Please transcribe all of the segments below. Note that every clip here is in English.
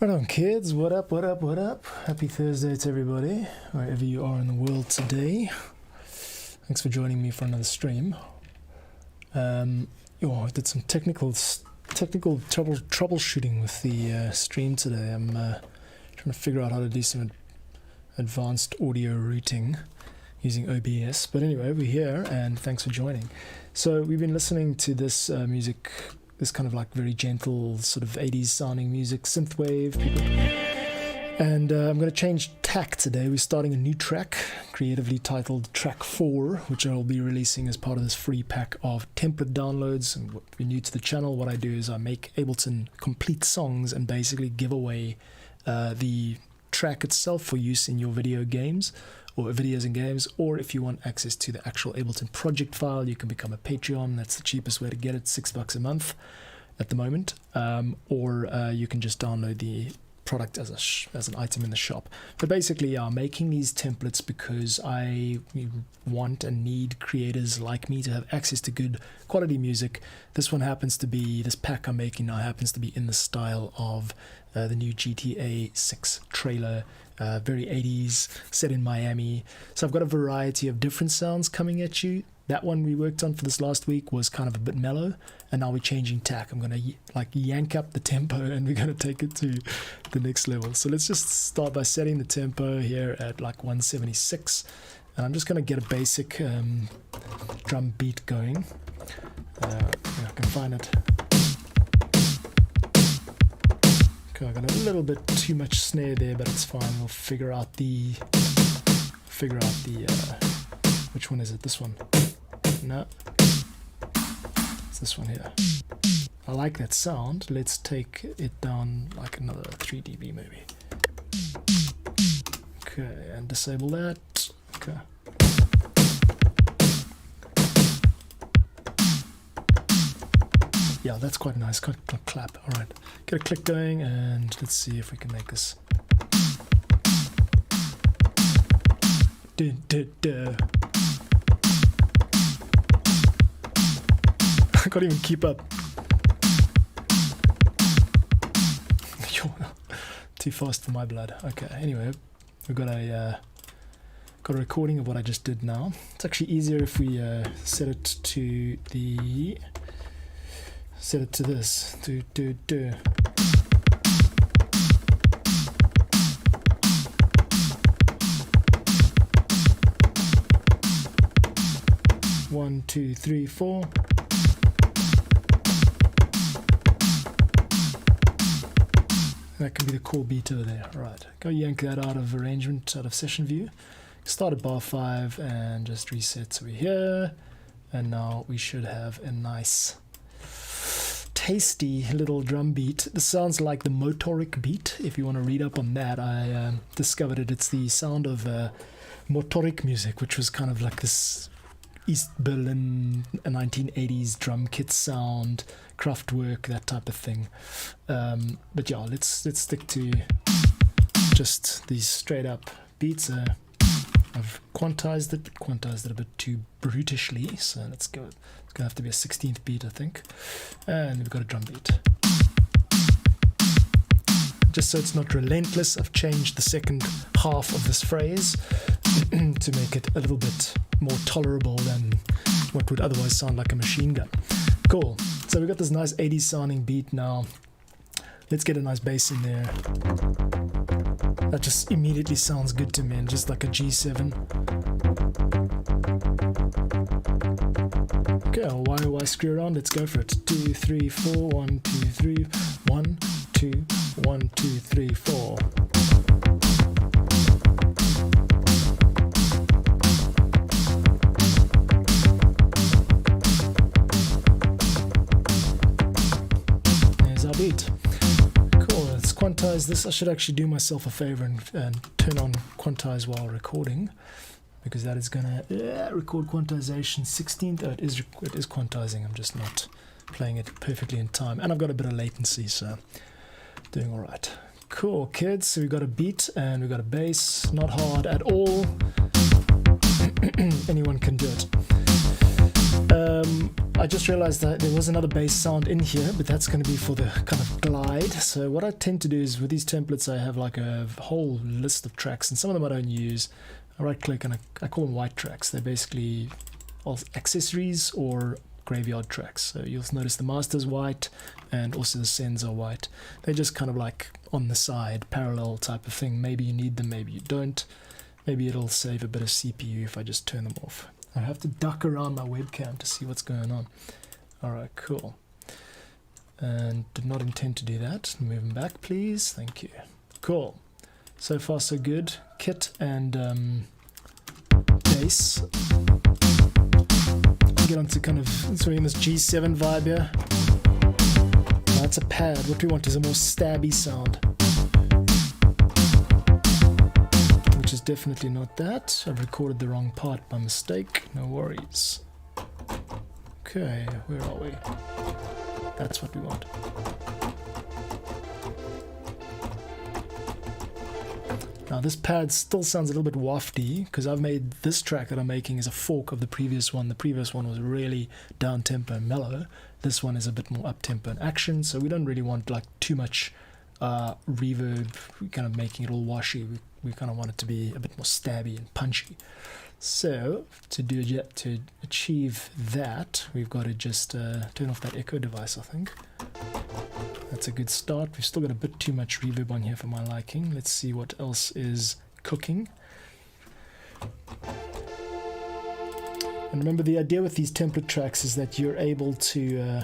Right on, kids. What up, what up, what up? Happy Thursday to everybody, wherever you are in the world today. Thanks for joining me for another stream. I did some technical troubleshooting with the stream today. I'm trying to figure out how to do some advanced audio routing using OBS. But anyway, we're here, and thanks for joining. So we've been listening to this music, this kind of like very gentle sort of 80s sounding music, synthwave. And I'm going to change tack today. We're starting a new track, creatively titled Track 4, which I'll be releasing as part of this free pack of template downloads. And if you're new to the channel, what I do is I make Ableton complete songs and basically give away the track itself for use in your video games, or videos and games, or if you want access to the actual Ableton project file, you can become a Patreon. That's the cheapest way to get it, $6 a month at the moment, or you can just download the product as an item in the shop. But basically, I'm making these templates because I want and need creators like me to have access to good quality music. This pack I'm making now happens to be in the style of the new GTA 6 trailer, very 80s, set in Miami. So I've got a variety of different sounds coming at you. That one we worked on for this last week was kind of a bit mellow, and now we're changing tack. I'm going to yank up the tempo, and we're going to take it to the next level. So let's just start by setting the tempo here at like 176, and I'm just going to get a basic drum beat going. I can find it. Okay, I got a little bit too much snare there, but it's fine. We'll figure out the which one is it? This one? No, it's this one here. I like that sound. Let's take it down like another 3 dB maybe. Okay, and disable that. Okay. Yeah, that's quite nice. Quite clap. All right, get a click going, and let's see if we can make this. I can't even keep up. Too fast for my blood. Okay, anyway, we've got a recording of what I just did now. It's actually easier if we set it to this. One, two, three, four. That can be the core beat over there. Right, go yank that out of arrangement, out of session view. Start at bar 5 and just reset. So we're here, and now we should have a nice, tasty little drum beat. This sounds like the Motoric beat. If you want to read up on that, I discovered it. It's the sound of Motoric music, which was kind of like this East Berlin 1980s drum kit sound, Kraftwerk, that type of thing. But yeah, let's stick to just these straight up beats. I've quantized it a bit too brutishly, so let's go. It's gonna have to be a 16th beat, I think, and we've got a drum beat. Just so it's not relentless, I've changed the second half of this phrase to make it a little bit more tolerable than what would otherwise sound like a machine gun. Cool. So we've got this nice 80s sounding beat now. Let's get a nice bass in there. That just immediately sounds good to me, and just like a G7. Okay, why screw around? Let's go for it. 2, 3, 4, 1, 2, 3, 1, 2, 1, 2, 3, 4. Beat. Cool, let's quantize this. I should actually do myself a favor and turn on quantize while recording, because that is gonna record quantization 16th. Oh, it is quantizing. I'm just not playing it perfectly in time, and I've got a bit of latency, so doing all right. Cool, kids. So we've got a beat and we've got a bass. Not hard at all. Anyone can do it. I just realized that there was another bass sound in here, but that's going to be for the kind of glide. So what I tend to do is with these templates, I have like a whole list of tracks, and some of them I don't use. I right click and I call them white tracks. They're basically all accessories or graveyard tracks. So you'll notice the master's white and also the sends are white. They're just kind of like on the side, parallel type of thing. Maybe you need them, maybe you don't. Maybe it'll save a bit of CPU if I just turn them off. I have to duck around my webcam to see what's going on. Alright, cool. And did not intend to do that. Move them back, please. Thank you. Cool. So far, so good. Kit and bass. Get onto kind of, so we're in this G7 vibe here. Now it's a pad. What we want is a more stabby sound. Which is definitely not that. I've recorded the wrong part by mistake. No worries. Okay, where are we? That's what we want. Now this pad still sounds a little bit wafty because I've made this track that I'm making is a fork of the previous one. The previous one was really down tempo and mellow. This one is a bit more up tempo and action, so we don't really want like too much reverb. We're kind of making it all washy. We kind of want it to be a bit more stabby and punchy. So to achieve that, we've got to just turn off that echo device, I think. That's a good start. We've still got a bit too much reverb on here for my liking. Let's see what else is cooking. And remember, the idea with these template tracks is that you're able to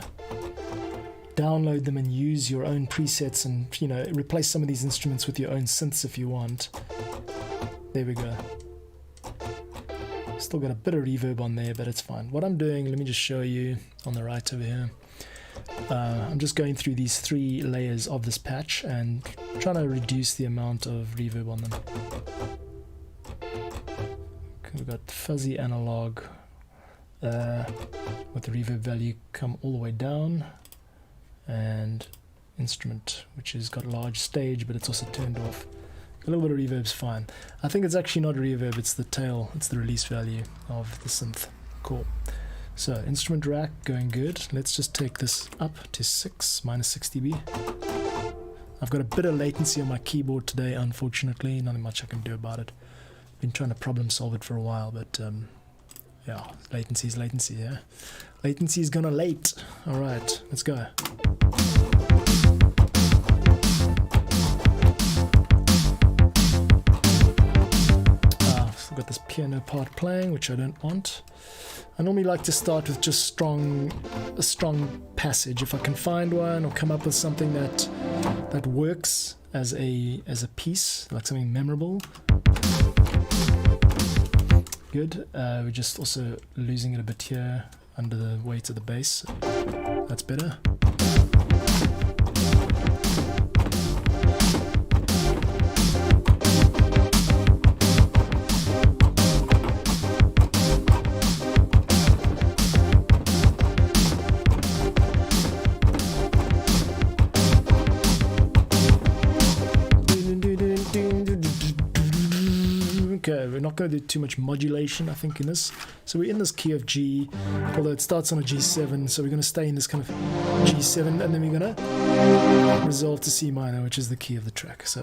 download them and use your own presets and, you know, replace some of these instruments with your own synths if you want. There we go. Still got a bit of reverb on there, but it's fine. What I'm doing, let me just show you on the right over here. I'm just going through these 3 layers of this patch and trying to reduce the amount of reverb on them. Okay, we've got fuzzy analog with the reverb value come all the way down, and instrument, which has got large stage, but it's also turned off. A little bit of reverb's fine. I think it's actually not reverb, it's the tail, it's the release value of the synth. Cool. So instrument rack going good. Let's just take this up to 6 minus 6 dB. I've got a bit of latency on my keyboard today, unfortunately. Not much I can do about it. Been trying to problem solve it for a while, but yeah, latency is latency, yeah. Latency is gonna late. All right, let's go. I've got this piano part playing, which I don't want. I normally like to start with just a strong passage. If I can find one or come up with something that works as a piece, like something memorable. Good. We're just also losing it a bit here under the weight of the bass. That's better. Okay, we're not going to do too much modulation, I think, in this. So we're in this key of G, although it starts on a G7, so we're going to stay in this kind of G7, and then we're going to resolve to C minor, which is the key of the track. So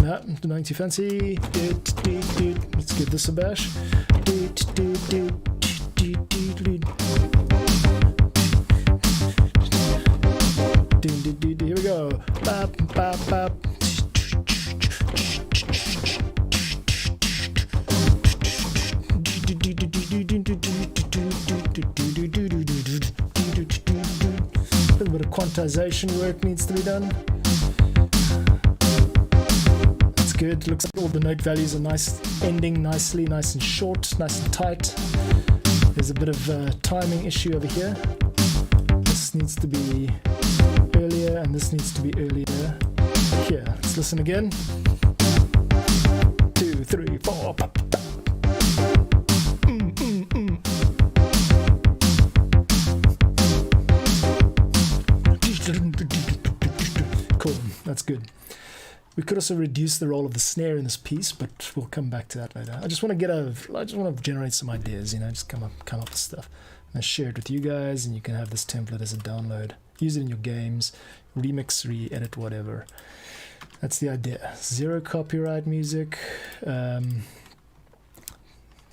no, nothing too fancy. Let's give this a bash. Here we go. Bap, bap, bap. A little bit of quantization work needs to be done. That's good. Looks like all the note values are nice, ending nicely, nice and short, nice and tight. There's a bit of a timing issue over here. This needs to be earlier, and this needs to be earlier. Here, let's listen again. 2, 3, 4. Pop, pop. Cool, that's good. We could also reduce the role of the snare in this piece, but we'll come back to that later. I just want to generate some ideas, you know, just come up with stuff. And I share it with you guys, and you can have this template as a download. Use it in your games, remix, re-edit, whatever. That's the idea. Zero copyright music. The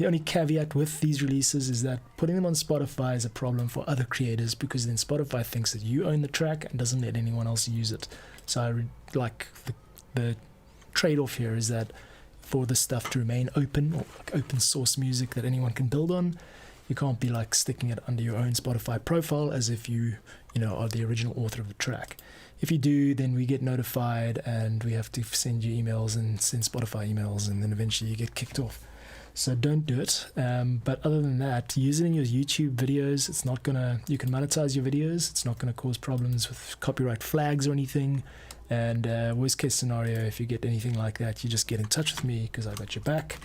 only caveat with these releases is that putting them on Spotify is a problem for other creators, because then Spotify thinks that you own the track and doesn't let anyone else use it. So the trade-off here is that for this stuff to remain open, or like open source music that anyone can build on, you can't be like sticking it under your own Spotify profile as if you are the original author of the track. If you do, then we get notified and we have to send you emails and send Spotify emails, and then eventually you get kicked off. So don't do it. But other than that, use it in your YouTube videos. It's not gonna, you can monetize your videos. It's not gonna cause problems with copyright flags or anything. And worst case scenario, if you get anything like that, you just get in touch with me because I got your back.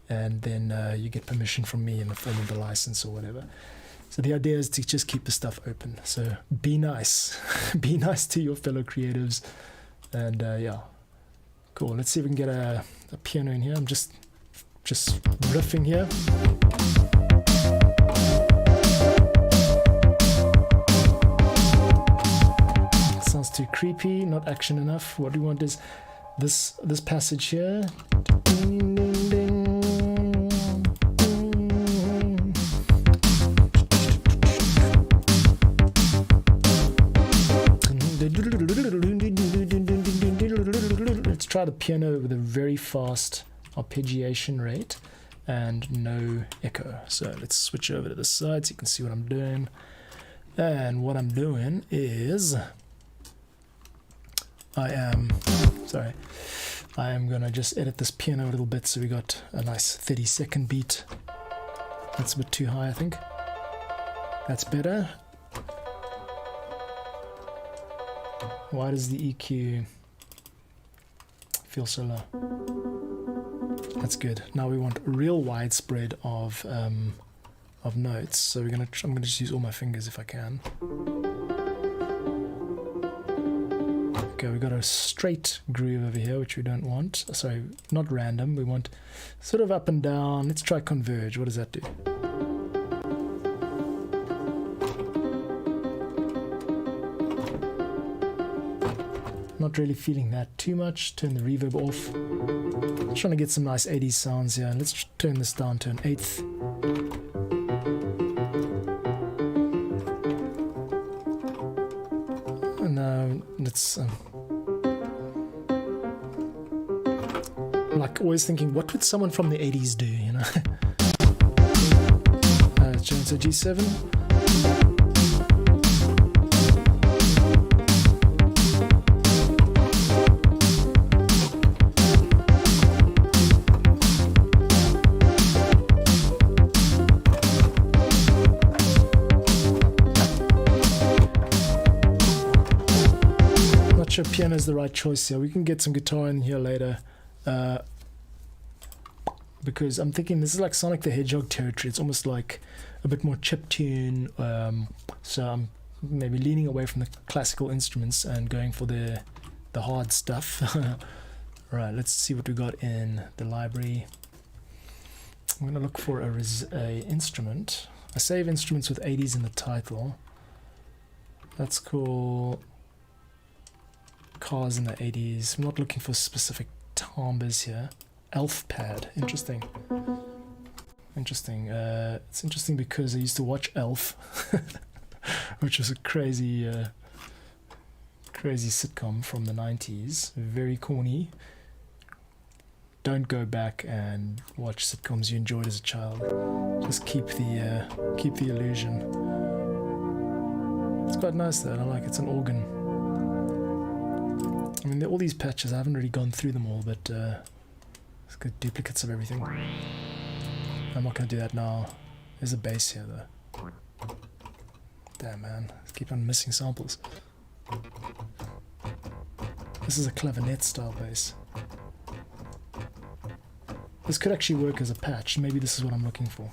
And then you get permission from me in the form of the license or whatever. So the idea is to just keep the stuff open. So be nice. Be nice to your fellow creatives. And yeah, cool. Let's see if we can get a piano in here. I'm just riffing here. Sounds too creepy, not action enough. What we want is this passage here. Ding, ding, ding. Let's try the piano with a very fast arpeggiation rate and no echo. So let's switch over to the side so you can see what I'm doing. And what I'm doing is I am gonna just edit this piano a little bit so we got a nice 30-second beat. That's a bit too high, I think. That's better. Why does the EQ feel so low? That's good. Now we want a real widespread of notes. So I'm gonna just use all my fingers if I can. Okay, we got a straight groove over here, which we don't want. Sorry, not random. We want sort of up and down. Let's try converge. What does that do? Not really feeling that too much. Turn the reverb off. Trying to get some nice 80s sounds here. Let's turn this down to an 1/8. And now let's like always thinking, what would someone from the 80s do, you know? Turn to G7. Sure, piano is the right choice here. We can get some guitar in here later, because I'm thinking this is like Sonic the Hedgehog territory. It's almost like a bit more chiptune, so I'm maybe leaning away from the classical instruments and going for the hard stuff. Right, let's see what we got in the library. I'm going to look for a instrument. I save instruments with 80s in the title. That's cool. Cars in the 80s. I'm not looking for specific timbres here. Elf pad. Interesting. Interesting. It's interesting because I used to watch Elf, which was a crazy sitcom from the 90s. Very corny. Don't go back and watch sitcoms you enjoyed as a child. Just keep the illusion. It's quite nice though. I like it. It's an organ. I mean, all these patches, I haven't really gone through them all, but it's got duplicates of everything. I'm not going to do that now. There's a bass here, though. Damn, man. I keep on missing samples. This is a clavinet style bass. This could actually work as a patch. Maybe this is what I'm looking for.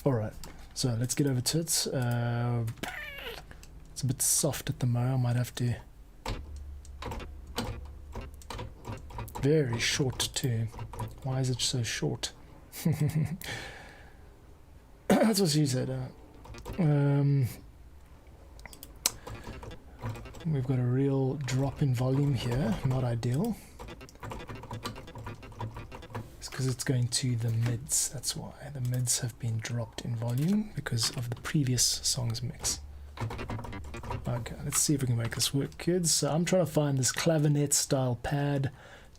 Alright, so let's get over to it. It's a bit soft at the moment. I might have to very short too. Why is it so short? That's what she said. We've got a real drop in volume here, not ideal. It's because it's going to the mids, that's why. The mids have been dropped in volume because of the previous song's mix. Okay, let's see if we can make this work, kids. So I'm trying to find this clavinet style pad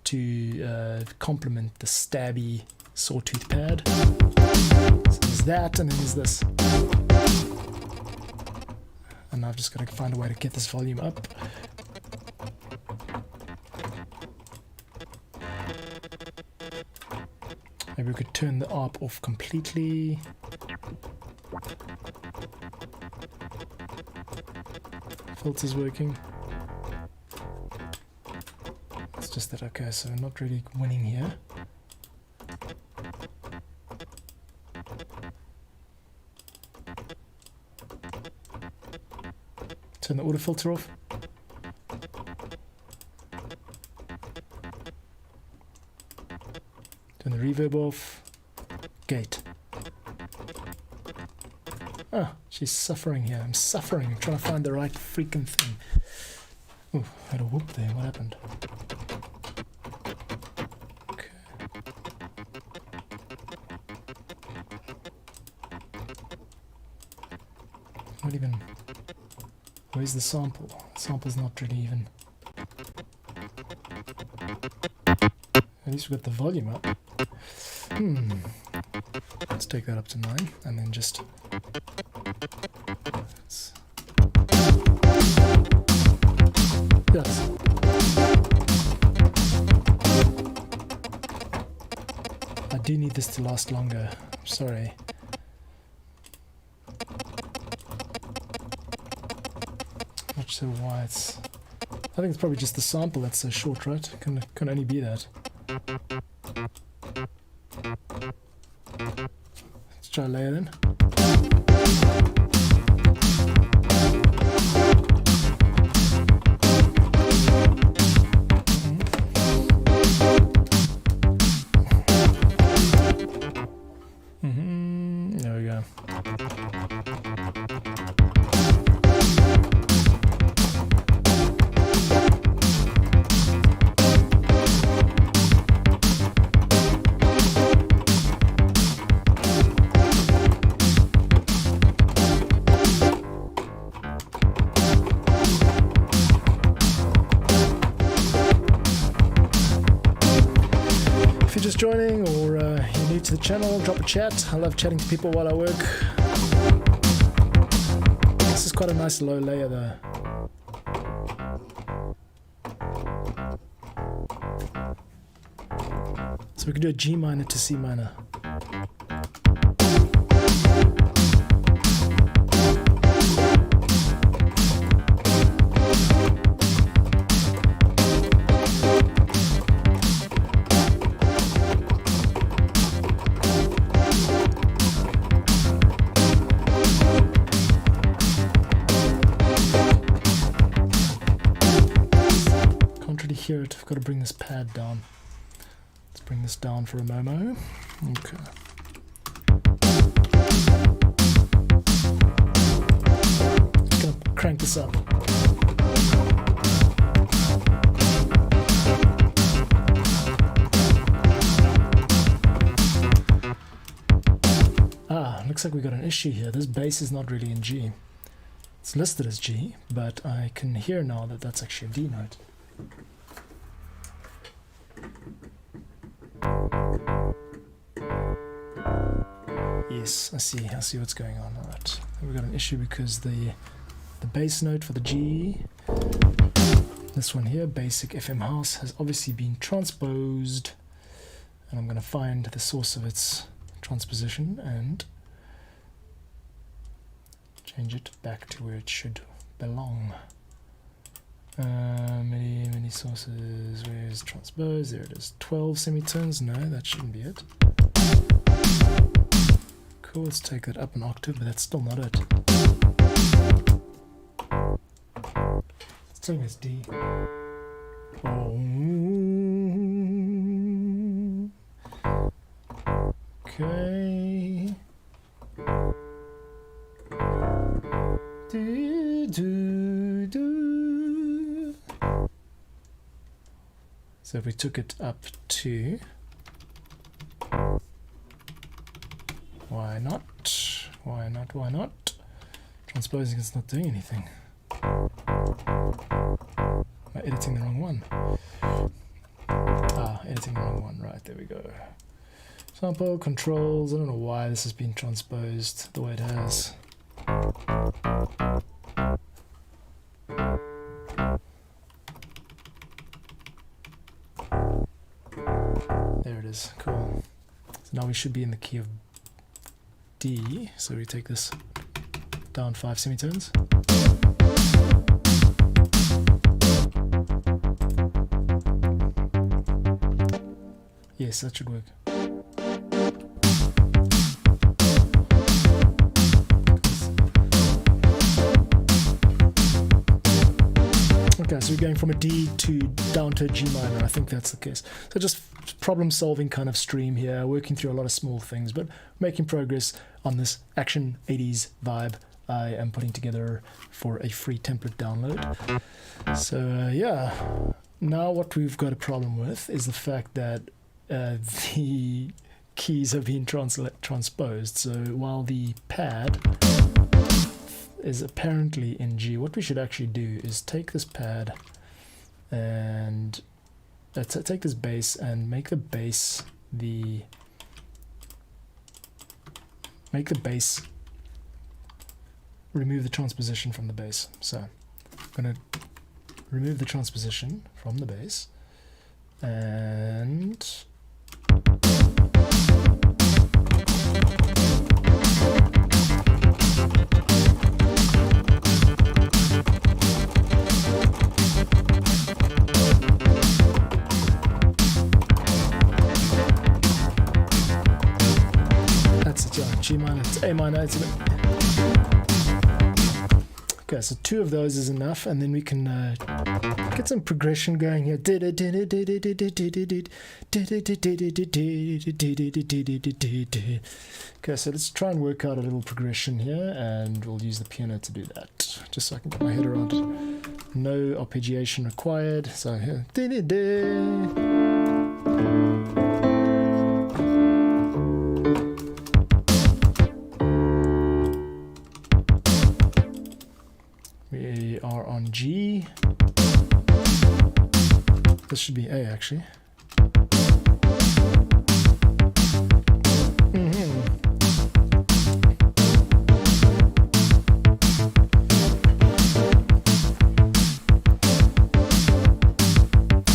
to complement the stabby sawtooth pad. So there's that, and then there's this. And I've just got to find a way to get this volume up. Maybe we could turn the ARP off completely. Filter's working. It's just that, okay, so we're not really winning here. Turn the auto filter off. Turn the reverb off. Gate. Oh, she's suffering here. I'm suffering. I'm trying to find the right freaking thing. Oh, I had a whoop there. What happened? Okay. Not even... Where's the sample? The sample's not really even... At least we've got the volume up. Let's take that up to 9 and then just... Yes. I do need this to last longer. I'm sorry. Not sure why it's... I think it's probably just the sample that's so short, right? Can only be that. Let's try a layer then. There we go. Just joining, or you're new to the channel, drop a chat. I love chatting to people while I work. This is quite a nice low layer though. So we can do a G minor to C minor. Hear it. I've got to bring this pad down. Let's bring this down for a Momo. Okay. Just gonna crank this up. Looks like we got an issue here. This bass is not really in G. It's listed as G, but I can hear now that that's actually a D note. Yes, I see what's going on. Alright, we've got an issue because the bass note for the G, this one here, basic FM house, has obviously been transposed, and I'm going to find the source of its transposition and change it back to where it should belong. Many sources. Where's transpose? There it is. 12 semitones. No, that shouldn't be it. Cool. Let's take that up an octave, but that's still not it. Let's take this D. Oh. Okay. So if we took it up to, why not? Why not? Why not? Transposing is not doing anything. Am I editing the wrong one? Ah, editing the wrong one. Right, there we go. Sample controls. I don't know why this has been transposed the way it has. There it is. Cool. So now we should be in the key of D. So we take this down 5 semitones. Yes, that should work. Okay, so we're going from a D to down to a G minor. I think that's the case. So just problem-solving kind of stream here, working through a lot of small things, but making progress on this Action 80s vibe I am putting together for a free template download. So yeah, now what we've got a problem with is the fact that the keys have been transposed. So while the pad is apparently in G, what we should actually do is take this pad and take this bass and make the bass remove the transposition from the bass. So I'm going to remove the transposition from the bass and G minor, it's A minor, it's okay, so 2 of those is enough, and then we can get some progression going here. Okay, so let's try and work out a little progression here, and we'll use the piano to do that, just so I can get my head around it. No arpeggiation required, so here. We are on G. This should be A actually.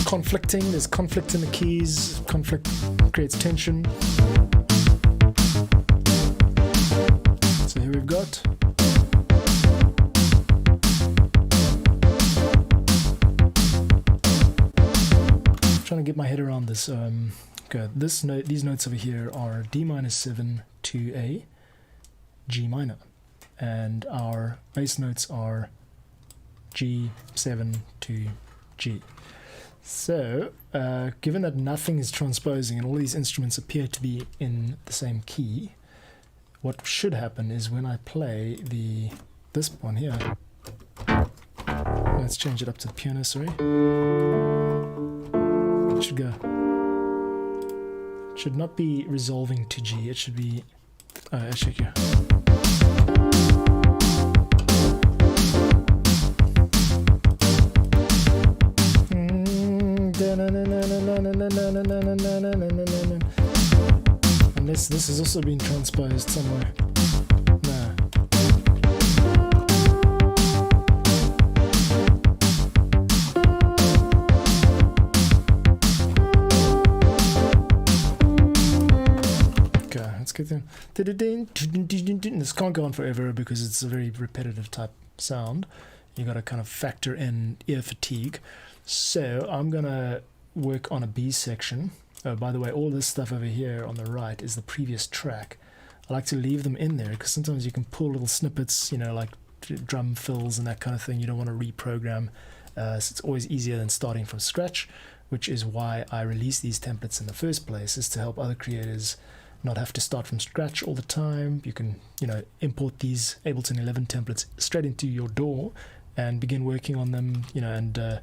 Conflicting, there's conflict in the keys, conflict creates tension. So here we've got trying to get my head around this. Okay, this note, these notes over here are D minor 7 to A, G minor, and our bass notes are G7 to G. So, given that nothing is transposing and all these instruments appear to be in the same key, what should happen is when I play this one here, let's change it up to the piano, sorry. It should go. It should not be resolving to G, it should be, actually here. Unless this has also been transposed somewhere. No. Okay, let's get them. This can't go on forever because it's a very repetitive type sound. You got to kind of factor in ear fatigue. So I'm gonna work on a B section. Oh, by the way, all this stuff over here on the right is the previous track. I like to leave them in there because sometimes you can pull little snippets, you know, like drum fills and that kind of thing. You don't want to reprogram, so it's always easier than starting from scratch, which is why I release these templates in the first place, is to help other creators not have to start from scratch all the time. You can, import these Ableton 11 templates straight into your DAW and begin working on them, and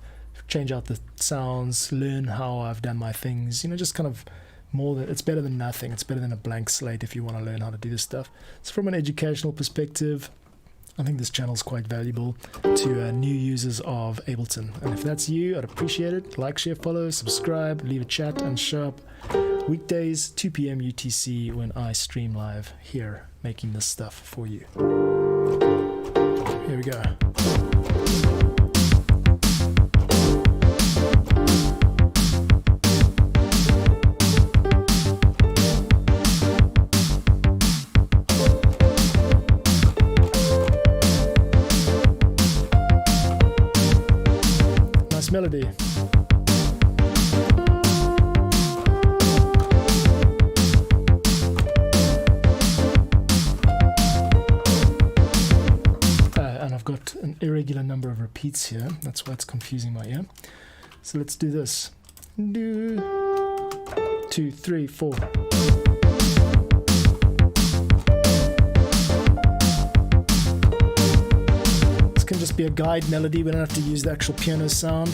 change out the sounds, learn how I've done my things, just kind of it's better than nothing. It's better than a blank slate if you want to learn how to do this stuff. So from an educational perspective, I think this channel is quite valuable to new users of Ableton. And if that's you, I'd appreciate it. Like, share, follow, subscribe, leave a chat, and show up weekdays, 2 p.m. UTC, when I stream live here, making this stuff for you. Here we go. Nice melody. Got an irregular number of repeats here. That's why it's confusing my ear. So let's do this. 2, 3, 4. This can just be a guide melody. We don't have to use the actual piano sound.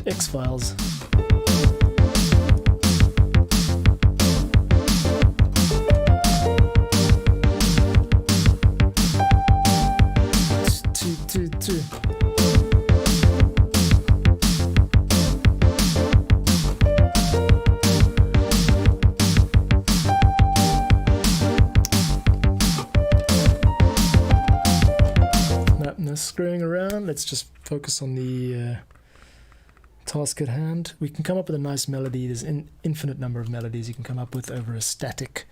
X-Files. Two. No screwing around. Let's just focus on the task at hand. We can come up with a nice melody. There's an infinite number of melodies you can come up with over a static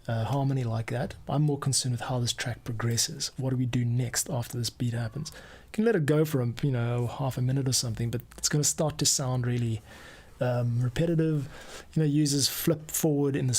harmony like that. I'm more concerned with how this track progresses. What do we do next after this beat happens? You can let it go for half a minute or something, but it's going to start to sound really repetitive. Users flip forward in the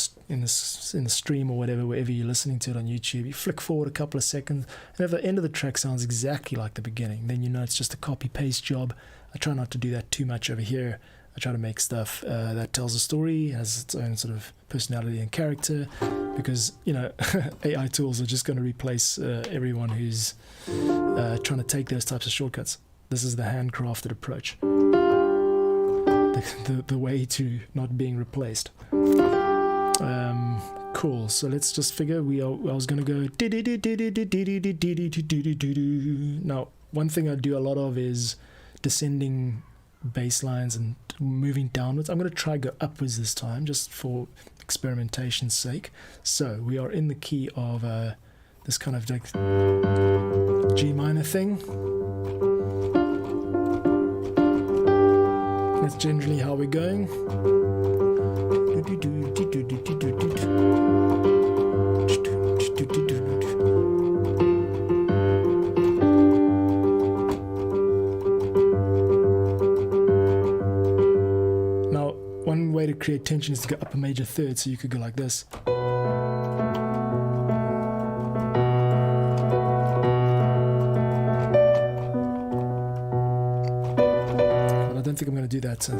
stream or whatever, wherever you're listening to it on YouTube. You flick forward a couple of seconds, and if the end of the track sounds exactly like the beginning, then it's just a copy paste job. I try not to do that too much over here. I try to make stuff that tells a story, has its own sort of personality and character, because AI tools are just going to replace everyone who's trying to take those types of shortcuts. This is the handcrafted approach, the way to not being replaced. Cool. So let's just figure. I was going to go. Now, one thing I do a lot of is descending bass lines and moving downwards. I'm going to try go upwards this time, just for experimentation's sake. So we are in the key of this kind of like G minor thing. That's generally how we're going. One way to create tension is to go up a major third, so you could go like this. But I don't think I'm going to do that. So.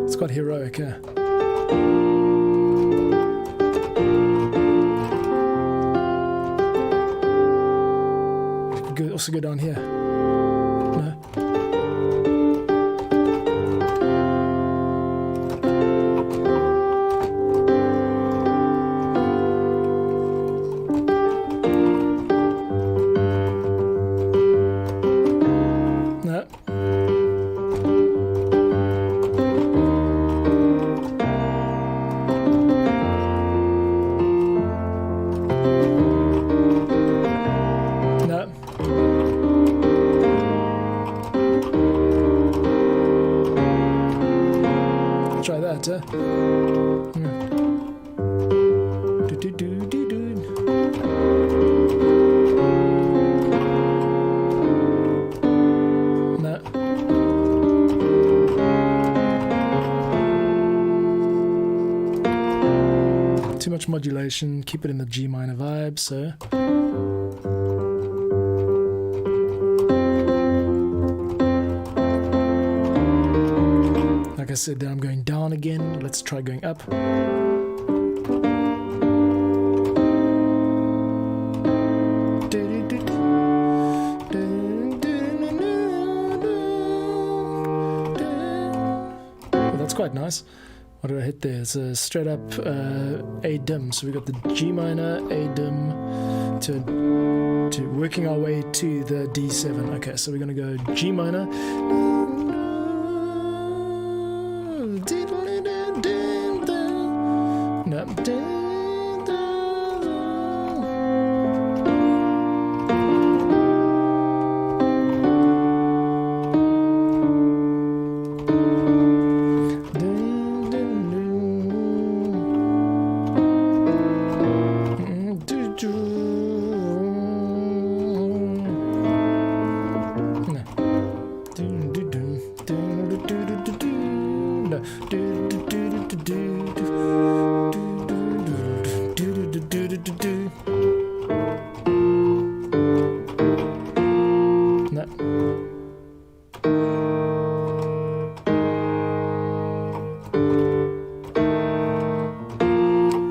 It's quite heroic, yeah. Could also go down here. No. No. Try that, No. Too much modulation. Keep it in the G minor vibe. So. Like I said, then I'm going down again. Let's try going up. Oh, that's quite nice. What did I hit there? It's a straight up A dim. So we got the G minor, A dim to working our way to the D7. Okay, so we're going to go G minor.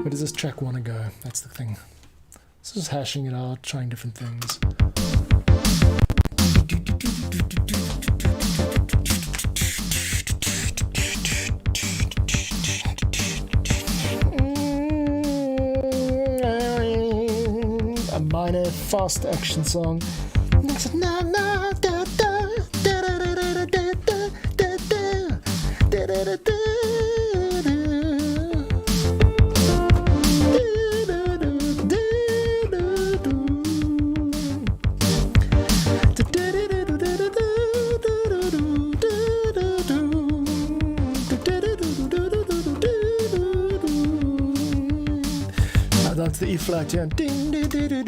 Where does this track want to go? That's the thing. So just hashing it out, trying different things. A minor fast action song. That's the E flat, yeah. Ding, ding, ding, ding,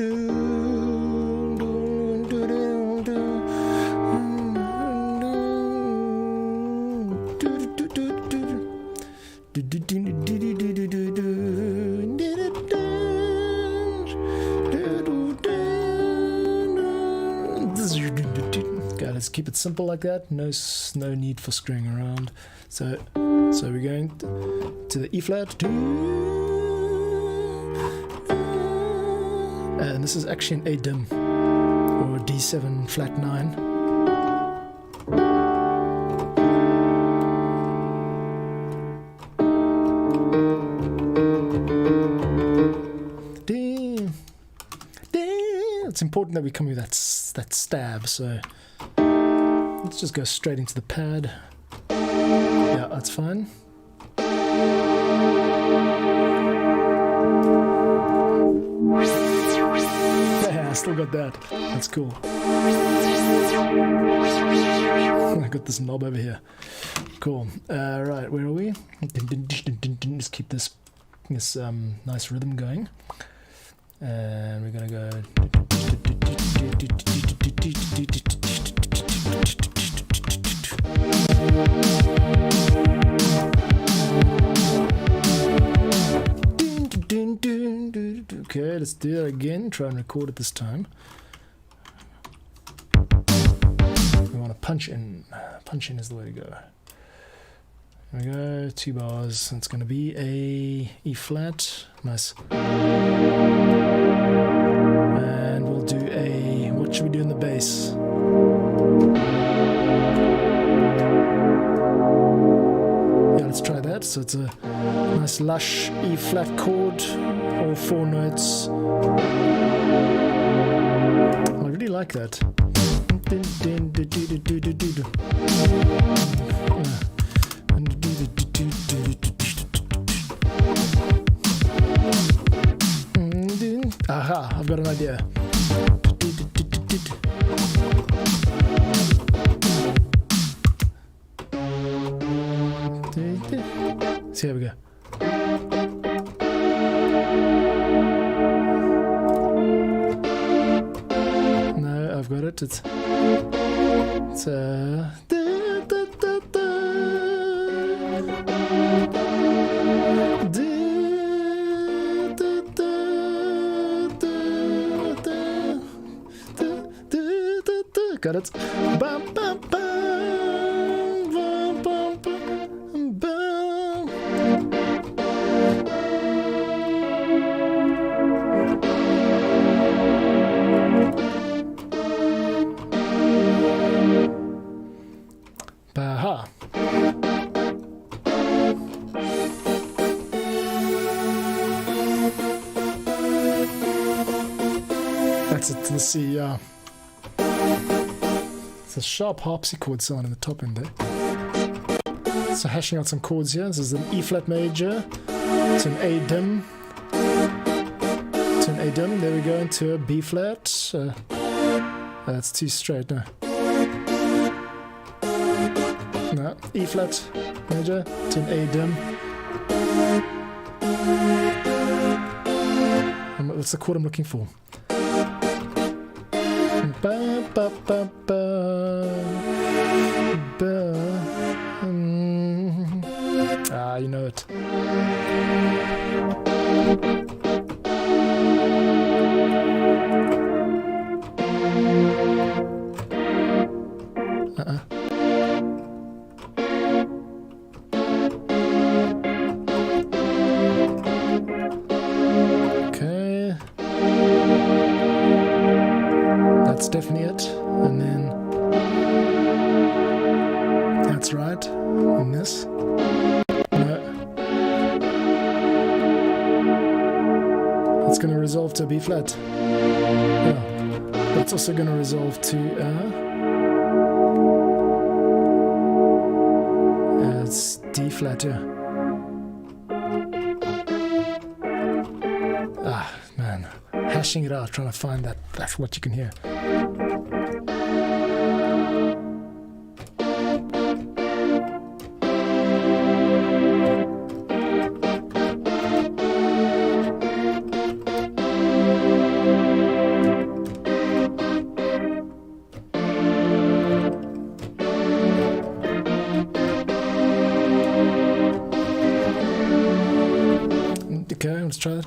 Okay, let's keep it simple like that. No need for screwing around. So we're going to the E flat. And this is actually an A dim or a D7 flat 9. It's important that we come with that stab, so let's just go straight into the pad. Yeah, that's fine. Yeah, I still got that. That's cool. I got this knob over here. Cool. Right, where are we? Just keep this nice rhythm going. And we're gonna go. Okay, let's do that again. Try and record it this time. We want to punch in. Punch in is the way to go. There we go. 2 bars. It's going to be a E flat. Nice. And we'll do a. What should we do in the bass? Yeah, let's try that. So it's a nice lush E flat chord, all 4 notes. I really like that. Aha, I've got an idea. So here we go. it. It's got it. Bum, bum, bum, bum, bum, bum, bum. Baha. That's it. Let's see. It's a sharp harpsichord sound in the top end there. So hashing out some chords here. This is an E flat major to an A dim, to an A dim. There we go, into a B flat. That's too straight. No, E flat major to an A dim. What's the chord I'm looking for? Ba, ba, ba, ba, ba. You know it. Okay. That's definitely it. And then that's right. And this. It's going to resolve to B flat. Yeah. It's also going to resolve to it's D flat, yeah. Man, hashing it out, trying to find that. That's what you can hear. Okay, let's try it.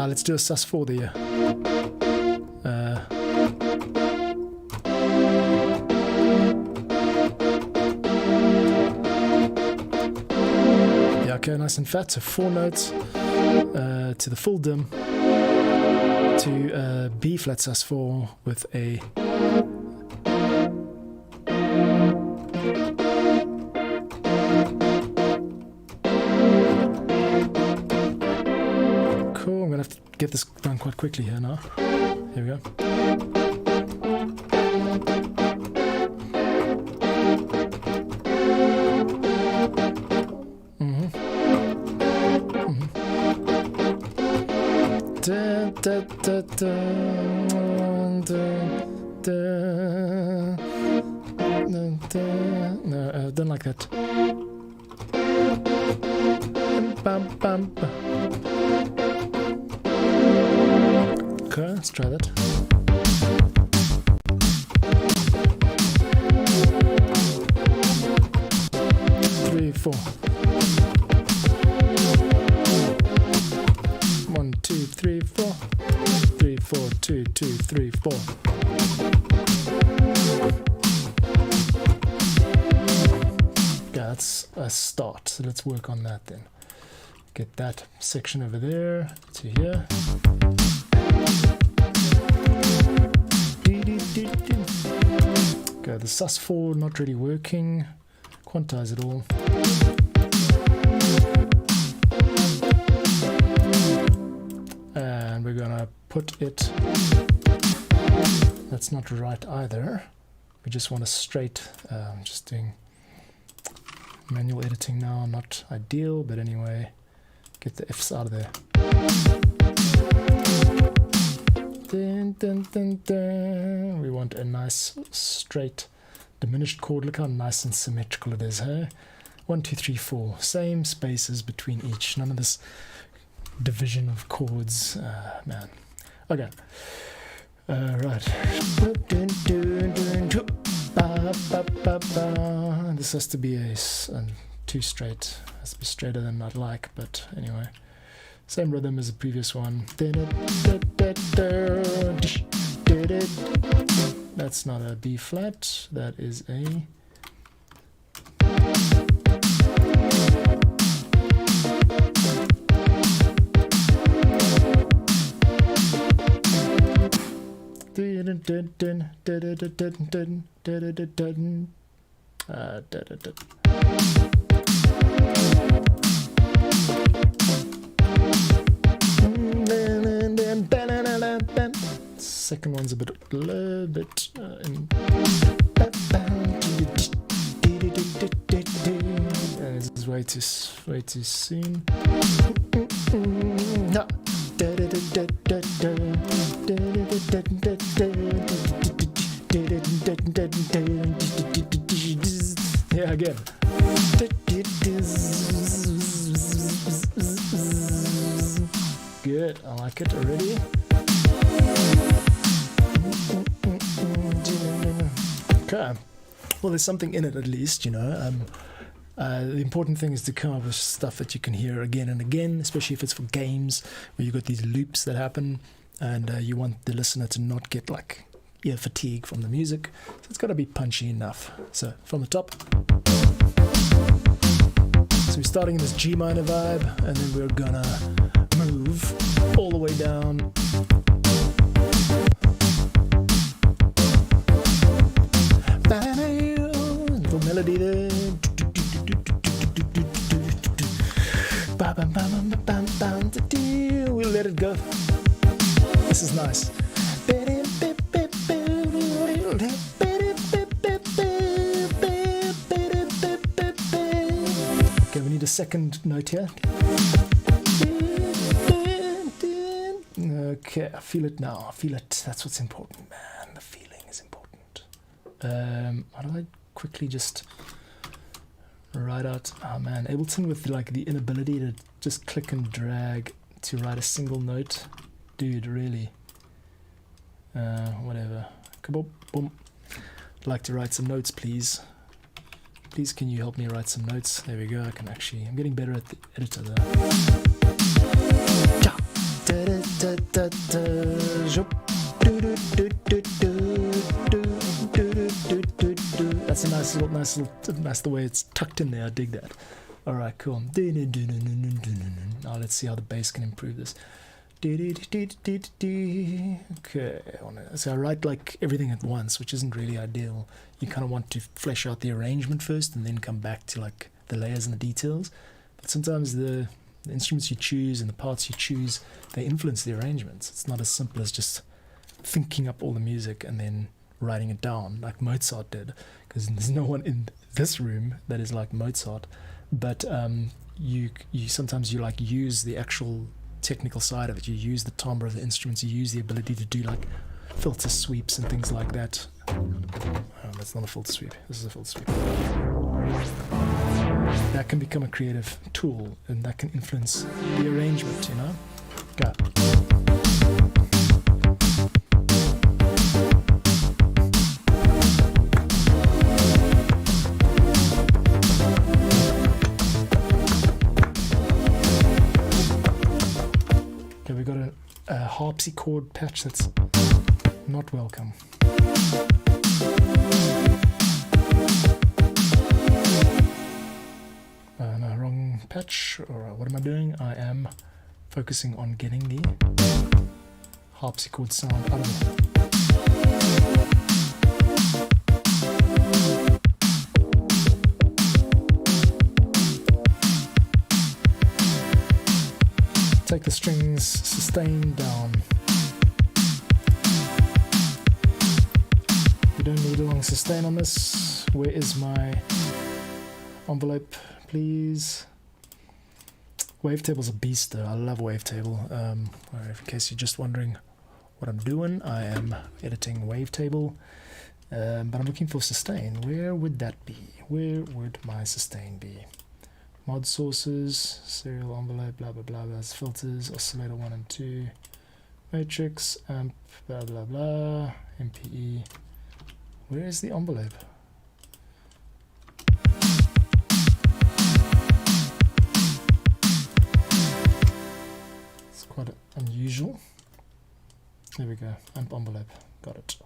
Let's do a sus4 there. Okay, nice and fat. So 4 notes to the full dim to B flat sus4 with a cool. I'm gonna have to get this done quite quickly here now. Here we go. Da, da, da, da, da. No, don't like that. Bum, bum, bum. Okay, let's try that. Three, 4. 1, 2, 3, 4. 3, 4, 2, 2, 3, 4. That's a start. So let's work on that then. Get that section over there to here. Okay, the sus4 not really working. Quantize it all. And we're gonna put it, that's not right either. We just want a straight, just doing manual editing now, not ideal, but anyway, get the F's out of there. We want a nice straight diminished chord. Look how nice and symmetrical it is, hey? 1, 2, 3, 4. Same spaces between each. None of this division of chords. Man. Okay. Right. This has to be a 2 straight. Has to be straighter than I'd like, but anyway. Same rhythm as the previous one. That's not a B flat. That is a... Second one's a little bit this is way too soon. No. Yeah, again. Good, I like it already. Okay. Well, there's something in it at least, you know. The important thing is to come up with stuff that you can hear again and again, especially if it's for games where you've got these loops that happen and you want the listener to not get like ear fatigue from the music. So it's got to be punchy enough. So from the top. So we're starting in this G minor vibe and then we're gonna move all the way down. Little melody there. We'll let it go. This is nice. Okay, we need a second note here. Okay, I feel it now. I feel it. That's what's important, man. The feeling is important. How do I quickly just write out? Oh man, Ableton with like the inability to just click and drag to write a single note. Dude, really. Whatever. Kaboom, boom. I'd like to write some notes, please. Please, can you help me write some notes? There we go. I can actually. I'm getting better at the editor there. That's a nice the way it's tucked in there. I dig that. All right, cool. Now let's see how the bass can improve this. Okay, so I write like everything at once, which isn't really ideal. You kind of want to flesh out the arrangement first and then come back to like the layers and the details. But sometimes the instruments you choose and the parts you choose, they influence the arrangements. It's not as simple as just thinking up all the music and then writing it down like Mozart did, because there's no one in this room that is like Mozart. But you sometimes you like use the actual technical side of it. You use the timbre of the instruments. You use the ability to do like filter sweeps and things like that. That's not a filter sweep. This is a filter sweep. That can become a creative tool, and that can influence the arrangement. You know. Okay. We got a harpsichord patch that's not welcome. No, wrong patch. Or what am I doing? I am focusing on getting the harpsichord sound out of it. Take the strings sustained down. You don't need a long sustain on this. Where is my envelope, please? Wavetable's a beast though. I love Wavetable. In case you're just wondering what I'm doing. I am editing wavetable, but I'm looking for sustain. Where would that be? Where would my sustain be? Mod sources, serial envelope, blah blah blah, that's filters, oscillator 1 and 2, matrix, amp, blah blah blah, MPE. Where is the envelope? It's quite unusual. There we go, amp envelope, got it.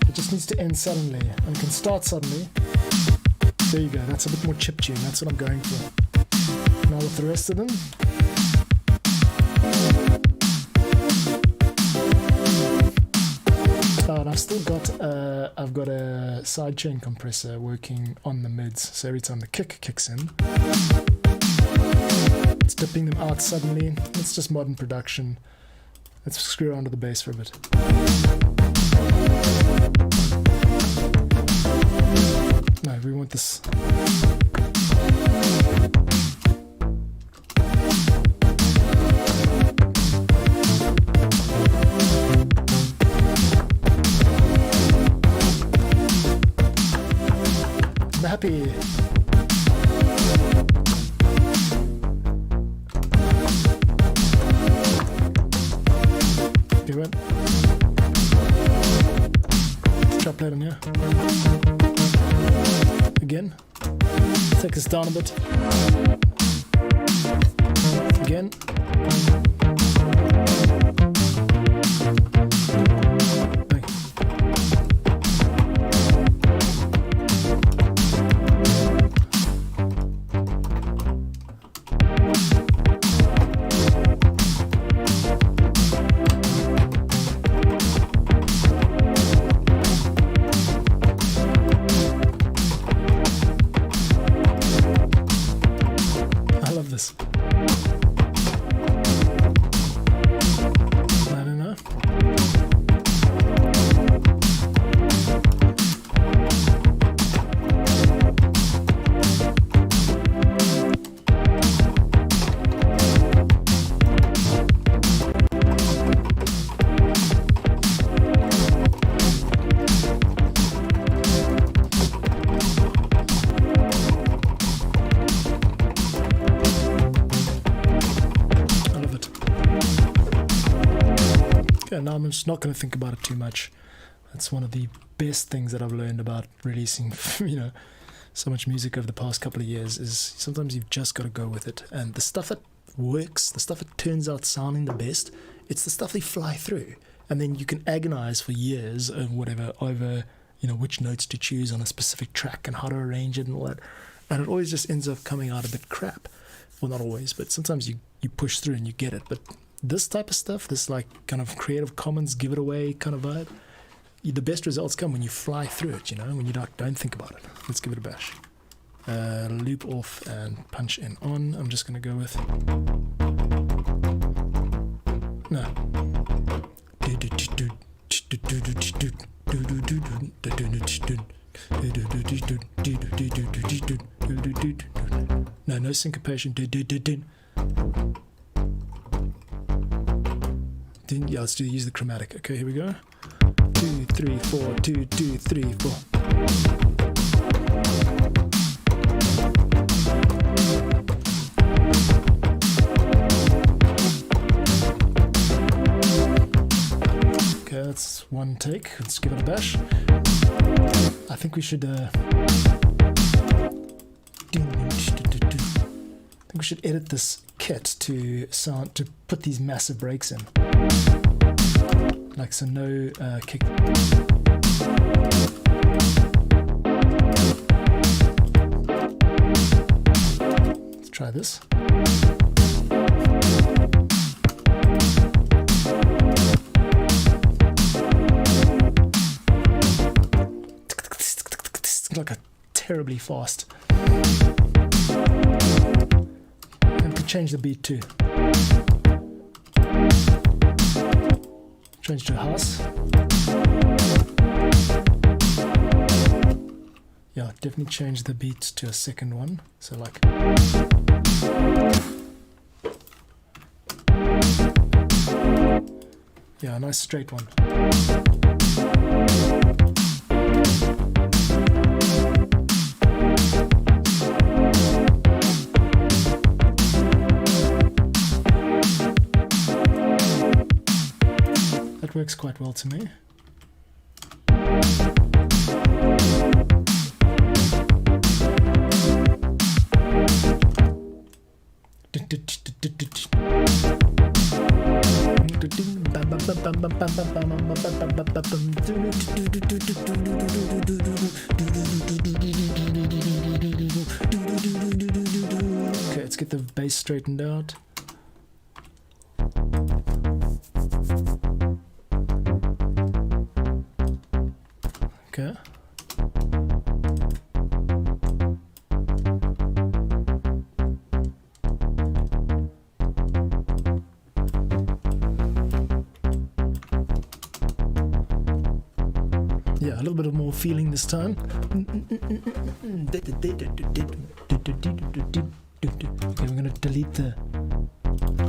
It just needs to end suddenly and can start suddenly. There you go, that's a bit more chiptune, that's what I'm going for. Now with the rest of them. And I've still got I've got a sidechain compressor working on the mids, so every time the kick kicks in, it's dipping them out suddenly. It's just modern production. Let's screw around to the bass for a bit. No, we want this. I'm happy. Okay, wait. Drop that on here. Again. Take this down a bit. Again. This. I don't know. Now I'm just not going to think about it too much. That's one of the best things that I've learned about releasing, so much music over the past couple of years, is sometimes you've just got to go with it. And the stuff that works, the stuff that turns out sounding the best, it's the stuff they fly through. And then you can agonize for years or whatever over, which notes to choose on a specific track and how to arrange it and all that. And it always just ends up coming out a bit crap. Well, not always, but sometimes you push through and you get it. But this type of stuff, this like kind of Creative Commons give it away kind of vibe, the best results come when you fly through it, when you don't think about it. Let's give it a bash. Loop off and punch in on. I'm just going to go with no. No syncopation. Yeah, let's use the chromatic. Okay, here we go. 2, 3, 4, 2, 2, 3, 4. Okay, that's one take. Let's give it a bash. I think we should edit this kit to put these massive breaks in. Like so, no kick. Let's try this. Like a terribly fast. And to change the beat too. Change to a house. Yeah, definitely change the beat to a second one. So like. Yeah, a nice straight one. That works quite well to me. Okay, let's get the bass straightened out. Okay. Yeah, a little bit of more feeling this time. Okay, we're going to delete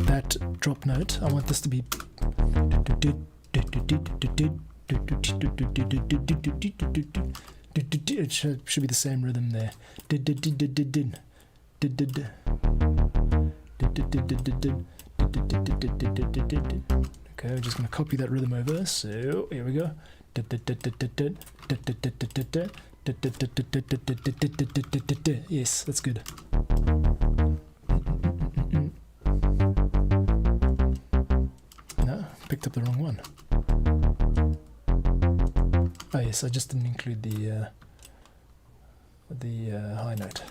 that drop note. I want this to be. It should be the same rhythm there. Okay, we're just going to copy that rhythm over. So here we go. Yes, that's good. No, picked up the wrong one. Oh yes, I just didn't include the high note.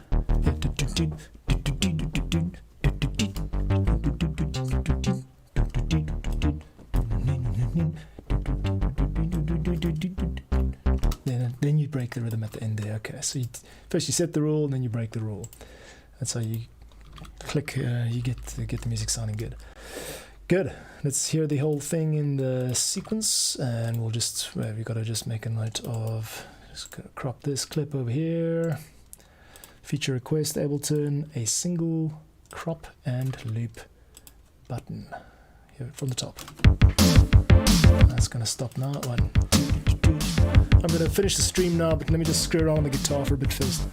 Then you break the rhythm at the end there. Okay, so first you set the rule, then you break the rule. That's how you click. You get the music sounding good. Good. Let's hear the whole thing in the sequence, and we've got to just make a note of. Just gonna crop this clip over here. Feature request Ableton, a single crop and loop button. Here from the top. That's gonna stop now. One. I'm going to finish the stream now, but let me just screw around on the guitar for a bit first.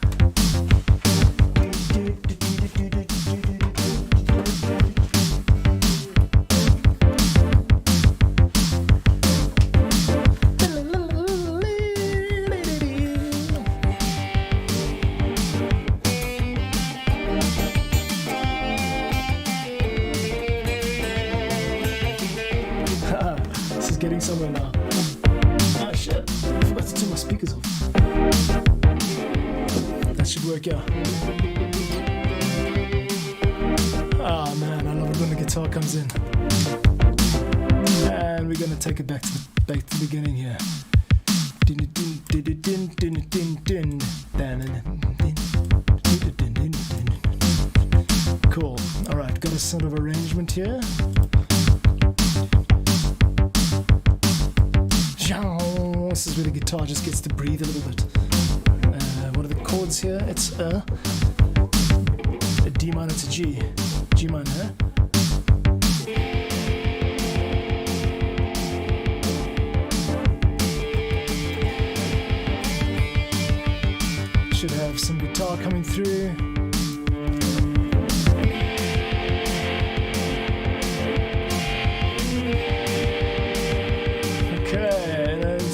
This is getting somewhere now. Oh shit. Let's turn my speakers off. That should work out. Oh man, I love it when the guitar comes in. And we're gonna take it back to the beginning here. Cool. Alright, got a sort of arrangement here. This is where the guitar just gets to breathe a little bit. What are the chords here? It's a D minor to G. G minor. Should have some guitar coming through.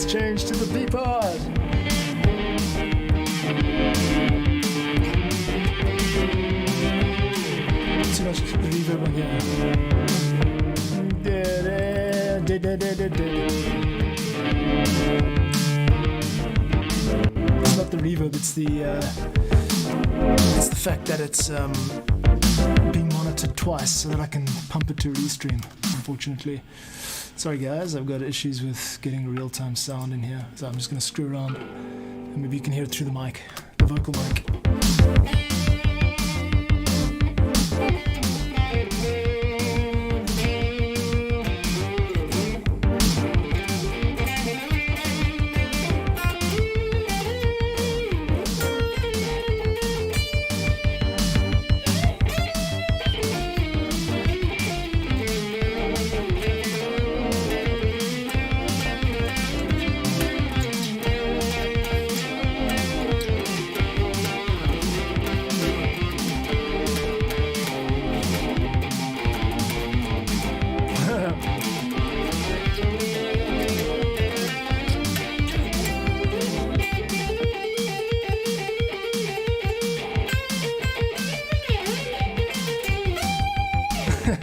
Change to the B part. Too much reverb on here. It's not the reverb, it's the fact that it's being monitored twice so that I can pump it to restream, unfortunately. Sorry guys, I've got issues with getting real-time sound in here, so I'm just going to screw around and maybe you can hear it through the mic, the vocal mic.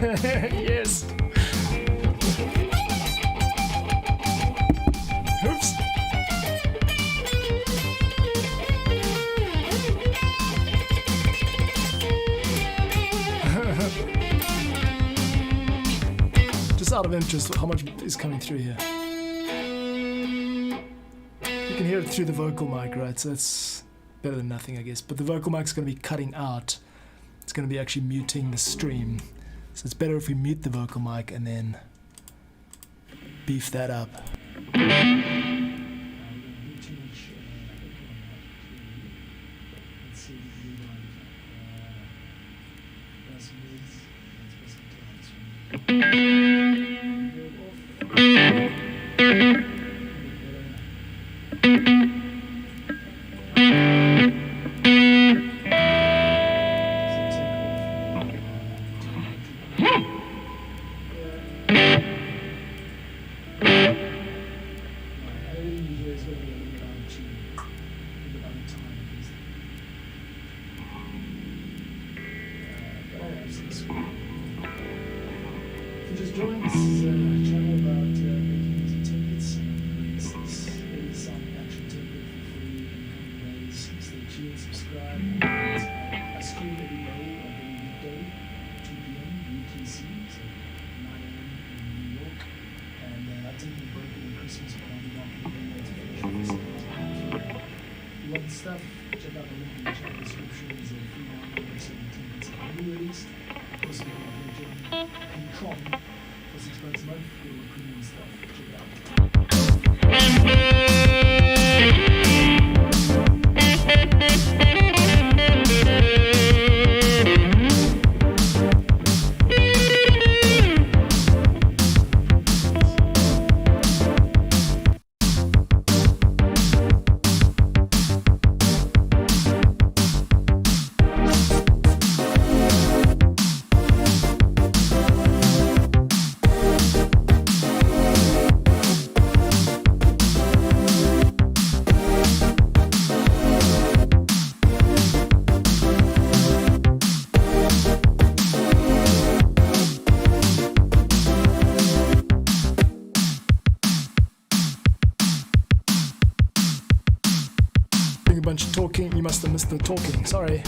Yes. Oops. Just out of interest, how much is coming through here? You can hear it through the vocal mic, right? So that's better than nothing, I guess. But the vocal mic's going to be cutting out. It's going to be actually muting the stream. So it's better if we mute the vocal mic and then beef that up. Just join this channel about making music templates and some action template for free in coming days. Stay tuned, subscribe. I stream every day, weekday, 2 p.m. UTC, so 9 a.m. in New York. And I take a break in Christmas, but I'll be back in the day to finish this. If you want stuff, check out the link in the channel description. There's a free download of 7 templates that will be released. Also, Patron. For 6 bucks a month, you'll have premium stuff. Check it out. A bunch of talking, you must have missed the talking, sorry.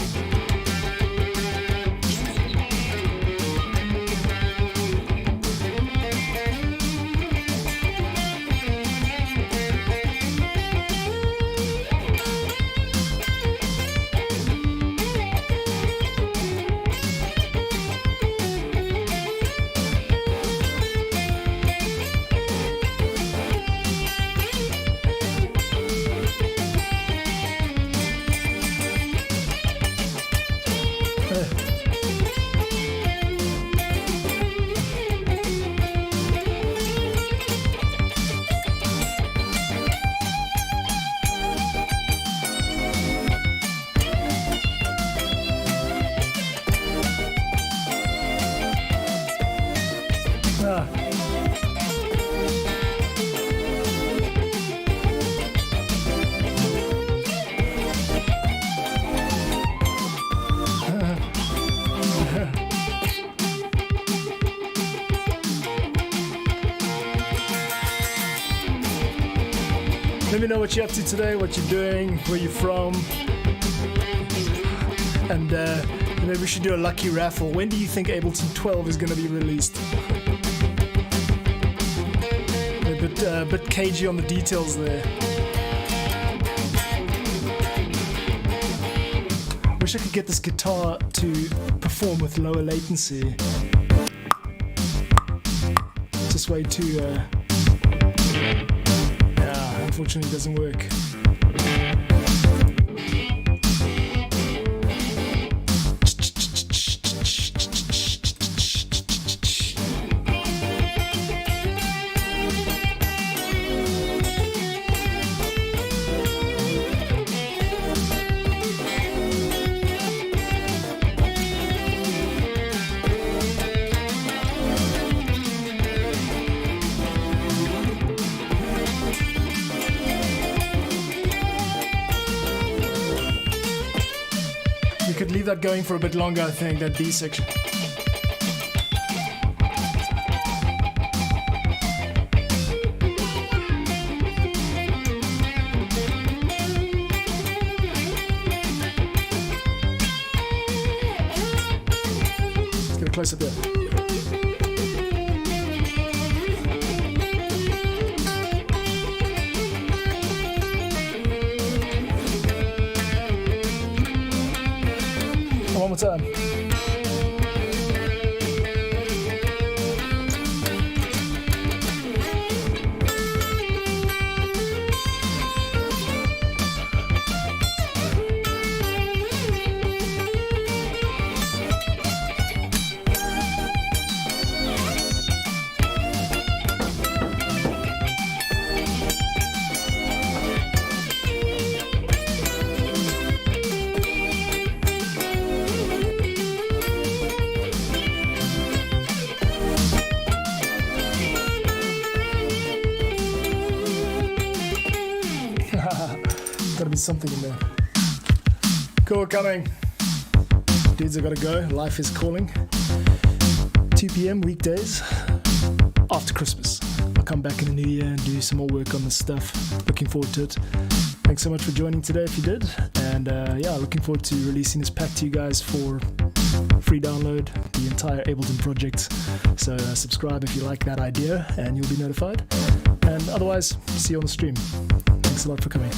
Let me know what you're up to today, what you're doing, where you're from. And maybe we should do a lucky raffle. When do you think Ableton 12 is going to be released? A bit cagey on the details there. Wish I could get this guitar to perform with lower latency. It's just way too... unfortunately, it doesn't work. Could leave that going for a bit longer, I think, that B section. close up there. One more time. Gotta be something in there. Cool, coming. Dudes, I gotta go. Life is calling. 2 p.m. weekdays after Christmas. I'll come back in the new year and do some more work on this stuff. Looking forward to it. Thanks so much for joining today if you did. And yeah, looking forward to releasing this pack to you guys for free download, the entire Ableton project. So subscribe if you like that idea and you'll be notified. And otherwise, see you on the stream. Thanks a lot for coming.